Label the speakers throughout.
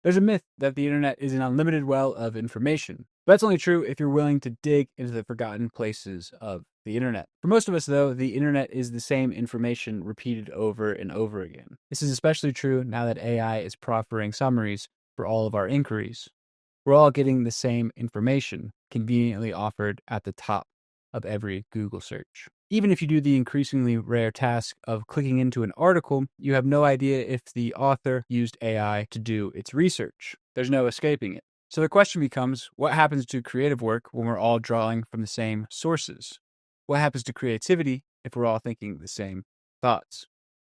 Speaker 1: There's a myth that the internet is an unlimited well of information, but that's only true if you're willing to dig into the forgotten places of the internet. For most of us, though, the internet is the same information repeated over and over again. This is especially true now that AI is proffering summaries for all of our inquiries. We're all getting the same information conveniently offered at the top of every Google search. Even if you do the increasingly rare task of clicking into an article, you have no idea if the author used AI to do its research. There's no escaping it. So the question becomes, what happens to creative work when we're all drawing from the same sources? What happens to creativity if we're all thinking the same thoughts?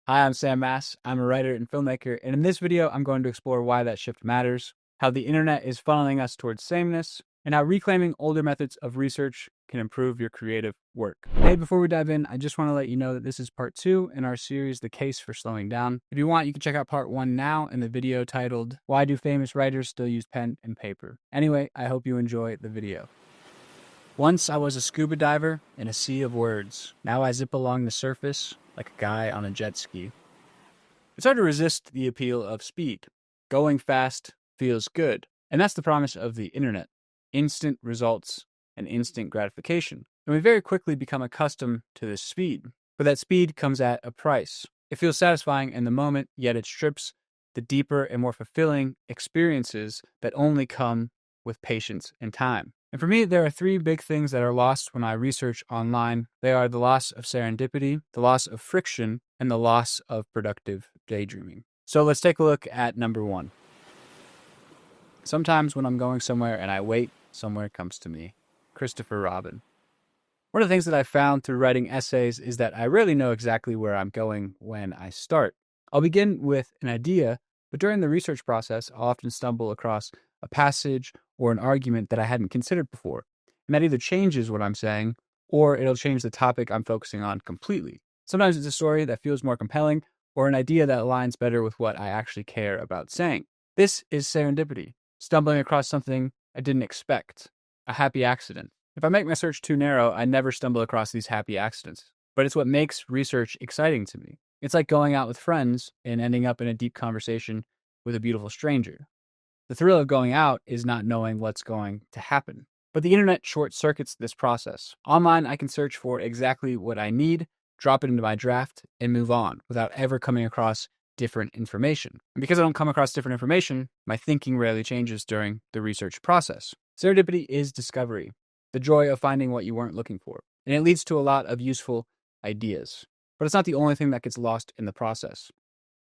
Speaker 1: Hi, I'm Sam Mass. I'm a writer and filmmaker, and in this video, I'm going to explore why that shift matters, how the internet is funneling us towards sameness, and how reclaiming older methods of research can improve your creative work. Hey, before we dive in, I just want to let you know that this is part 2 in our series, The Case for Slowing Down. If you want, you can check out part 1 now in the video titled, Why Do Famous Writers Still Use Pen and Paper? Anyway, I hope you enjoy the video. Once I was a scuba diver in a sea of words. Now I zip along the surface like a guy on a jet ski. It's hard to resist the appeal of speed. Going fast feels good. And that's the promise of the internet. Instant results and instant gratification. And we very quickly become accustomed to this speed. But that speed comes at a price. It feels satisfying in the moment, yet it strips the deeper and more fulfilling experiences that only come with patience and time. And for me, there are 3 big things that are lost when I research online. They are the loss of serendipity, the loss of friction, and the loss of productive daydreaming. So let's take a look at number 1. Sometimes when I'm going somewhere and I wait, somewhere comes to me. Christopher Robin. One of the things that I found through writing essays is that I rarely know exactly where I'm going when I start. I'll begin with an idea, but during the research process, I'll often stumble across a passage or an argument that I hadn't considered before. And that either changes what I'm saying, or it'll change the topic I'm focusing on completely. Sometimes it's a story that feels more compelling, or an idea that aligns better with what I actually care about saying. This is serendipity, stumbling across something I didn't expect, a happy accident. If I make my search too narrow, I never stumble across these happy accidents. But it's what makes research exciting to me. It's like going out with friends and ending up in a deep conversation with a beautiful stranger. The thrill of going out is not knowing what's going to happen. But the internet short-circuits this process. Online, I can search for exactly what I need, drop it into my draft, and move on without ever coming across different information. And because I don't come across different information, my thinking rarely changes during the research process. Serendipity is discovery, the joy of finding what you weren't looking for. And it leads to a lot of useful ideas. But it's not the only thing that gets lost in the process.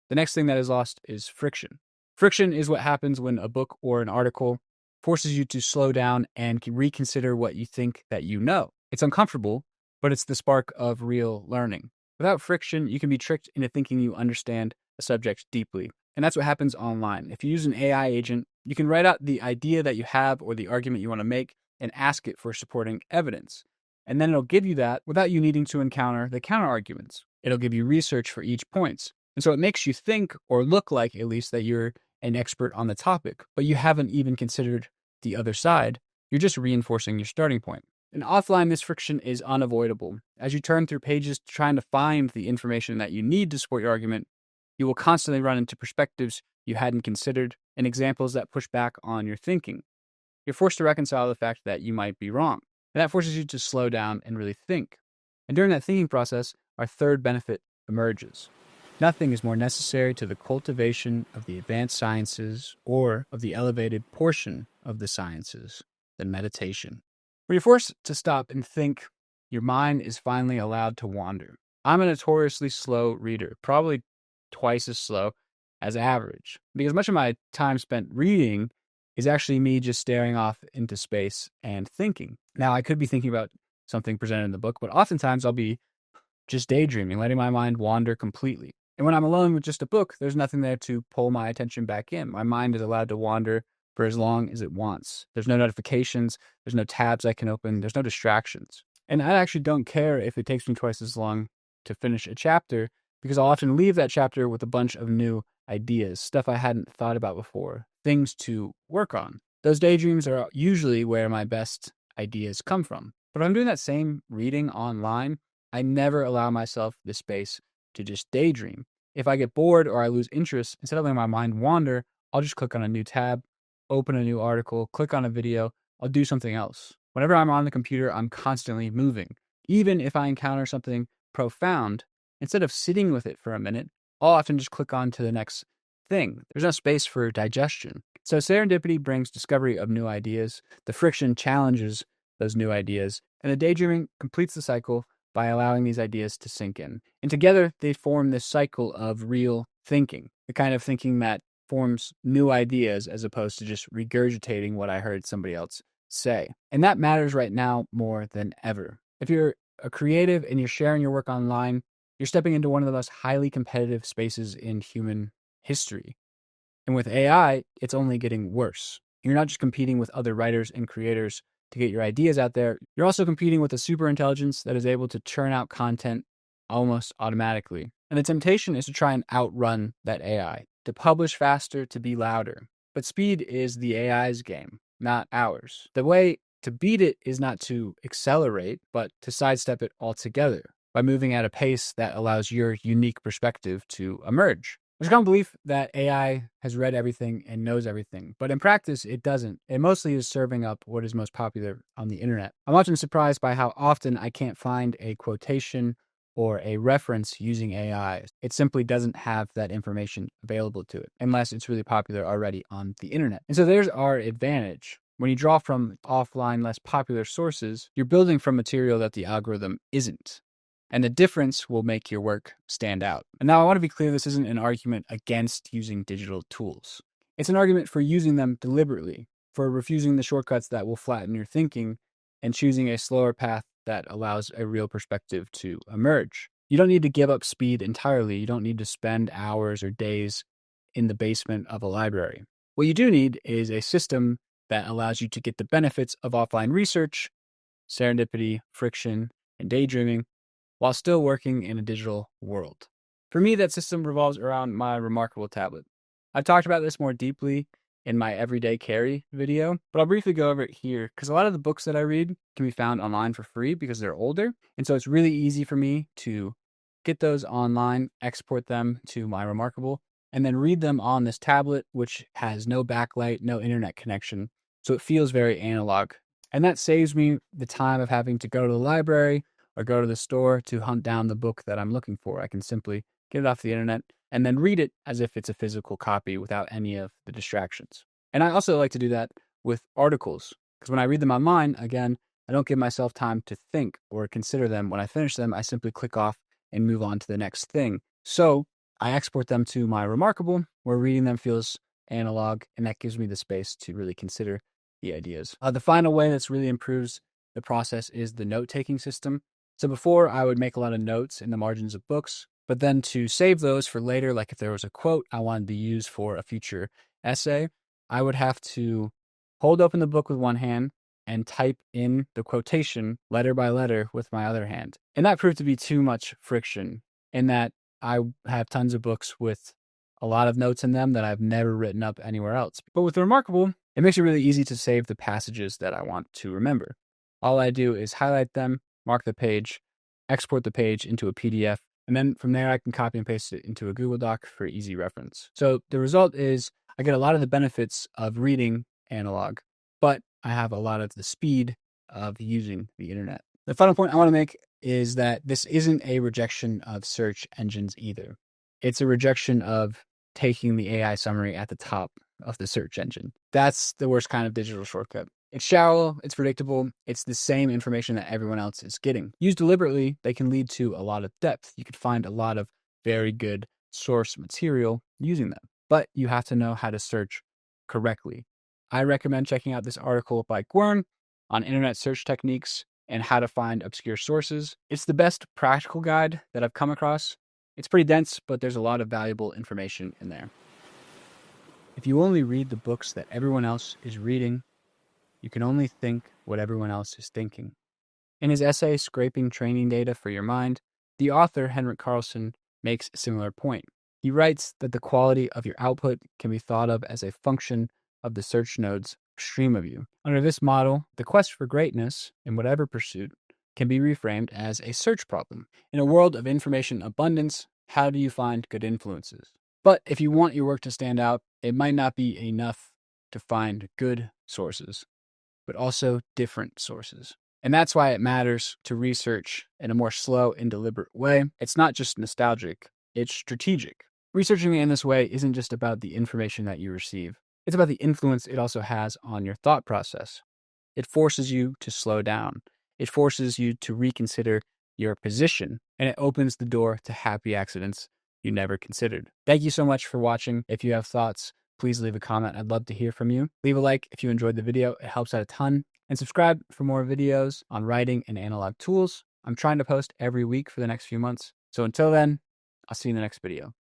Speaker 1: The next thing that is lost is friction. Friction is what happens when a book or an article forces you to slow down and reconsider what you think that you know. It's uncomfortable, but it's the spark of real learning. Without friction, you can be tricked into thinking you understand a subject deeply. And that's what happens online. If you use an AI agent, you can write out the idea that you have or the argument you want to make and ask it for supporting evidence. And then it'll give you that without you needing to encounter the counter arguments. It'll give you research for each point. And so it makes you think, or look like at least, that you're an expert on the topic, but you haven't even considered the other side. You're just reinforcing your starting point. And offline, this friction is unavoidable. As you turn through pages trying to find the information that you need to support your argument, you will constantly run into perspectives you hadn't considered and examples that push back on your thinking. You're forced to reconcile the fact that you might be wrong. And that forces you to slow down and really think. And during that thinking process, our third benefit emerges. Nothing is more necessary to the cultivation of the advanced sciences or of the elevated portion of the sciences than meditation. When you're forced to stop and think, your mind is finally allowed to wander. I'm a notoriously slow reader, probably twice as slow as average, because much of my time spent reading is actually me just staring off into space and thinking. Now, I could be thinking about something presented in the book, but oftentimes I'll be just daydreaming, letting my mind wander completely. And when I'm alone with just a book, there's nothing there to pull my attention back in. My mind is allowed to wander for as long as it wants. There's no notifications, there's no tabs I can open, there's no distractions. And I actually don't care if it takes me twice as long to finish a chapter, because I'll often leave that chapter with a bunch of new ideas, stuff I hadn't thought about before, things to work on. Those daydreams are usually where my best ideas come from. But if I'm doing that same reading online, I never allow myself the space to just daydream. If I get bored or I lose interest, instead of letting my mind wander, I'll just click on a new tab, open a new article, click on a video, I'll do something else. Whenever I'm on the computer, I'm constantly moving. Even if I encounter something profound, instead of sitting with it for a minute, I'll often just click on to the next thing. There's no space for digestion. So serendipity brings discovery of new ideas, the friction challenges those new ideas, and the daydreaming completes the cycle by allowing these ideas to sink in. And together, they form this cycle of real thinking, the kind of thinking that forms new ideas as opposed to just regurgitating what I heard somebody else say. And that matters right now more than ever. If you're a creative and you're sharing your work online, you're stepping into one of the most highly competitive spaces in human history. And with AI, it's only getting worse. You're not just competing with other writers and creators to get your ideas out there, you're also competing with a super intelligence that is able to churn out content almost automatically. And the temptation is to try and outrun that AI, to publish faster, to be louder. But speed is the AI's game, not ours. The way to beat it is not to accelerate, but to sidestep it altogether by moving at a pace that allows your unique perspective to emerge. There's a common belief that AI has read everything and knows everything, but in practice, it doesn't. It mostly is serving up what is most popular on the internet. I'm often surprised by how often I can't find a quotation or a reference using AI. It simply doesn't have that information available to it, unless it's really popular already on the internet. And so there's our advantage. When you draw from offline, less popular sources, you're building from material that the algorithm isn't. And the difference will make your work stand out. And now I want to be clear, this isn't an argument against using digital tools. It's an argument for using them deliberately, for refusing the shortcuts that will flatten your thinking and choosing a slower path that allows a real perspective to emerge. You don't need to give up speed entirely. You don't need to spend hours or days in the basement of a library. What you do need is a system that allows you to get the benefits of offline research, serendipity, friction, and daydreaming, while still working in a digital world. For me, that system revolves around my Remarkable tablet. I've talked about this more deeply in my Everyday Carry video, but I'll briefly go over it here because a lot of the books that I read can be found online for free because they're older. And so it's really easy for me to get those online, export them to my Remarkable, and then read them on this tablet, which has no backlight, no internet connection. So it feels very analog. And that saves me the time of having to go to the library or go to the store to hunt down the book that I'm looking for. I can simply get it off the internet and then read it as if it's a physical copy without any of the distractions. And I also like to do that with articles, because when I read them online, again, I don't give myself time to think or consider them. When I finish them, I simply click off and move on to the next thing. So I export them to my Remarkable, where reading them feels analog, and that gives me the space to really consider the ideas. The final way that's really improves the process is the note-taking system. So before, I would make a lot of notes in the margins of books, but then to save those for later, like if there was a quote I wanted to use for a future essay, I would have to hold open the book with one hand and type in the quotation letter by letter with my other hand. And that proved to be too much friction in that I have tons of books with a lot of notes in them that I've never written up anywhere else. But with the Remarkable, it makes it really easy to save the passages that I want to remember. All I do is highlight them, mark the page, export the page into a PDF, and then from there I can copy and paste it into a Google Doc for easy reference. So the result is I get a lot of the benefits of reading analog, but I have a lot of the speed of using the internet. The final point I want to make is that this isn't a rejection of search engines either. It's a rejection of taking the AI summary at the top of the search engine. That's the worst kind of digital shortcut. It's shallow, it's predictable, it's the same information that everyone else is getting. Used deliberately, they can lead to a lot of depth. You could find a lot of very good source material using them, but you have to know how to search correctly. I recommend checking out this article by Gwern on internet search techniques and how to find obscure sources. It's the best practical guide that I've come across. It's pretty dense, but there's a lot of valuable information in there. If you only read the books that everyone else is reading, you can only think what everyone else is thinking. In his essay, Scraping Training Data for Your Mind, the author, Henrik Karlsson, makes a similar point. He writes that the quality of your output can be thought of as a function of the search nodes upstream of you. Under this model, the quest for greatness, in whatever pursuit, can be reframed as a search problem. In a world of information abundance, how do you find good influences? But if you want your work to stand out, it might not be enough to find good sources, but also different sources. And that's why it matters to research in a more slow and deliberate way. It's not just nostalgic, it's strategic. Researching in this way isn't just about the information that you receive. It's about the influence it also has on your thought process. It forces you to slow down. It forces you to reconsider your position, and it opens the door to happy accidents you never considered. Thank you so much for watching. If you have thoughts, please leave a comment. I'd love to hear from you. Leave a like if you enjoyed the video. It helps out a ton. And subscribe for more videos on writing and analog tools. I'm trying to post every week for the next few months. So until then, I'll see you in the next video.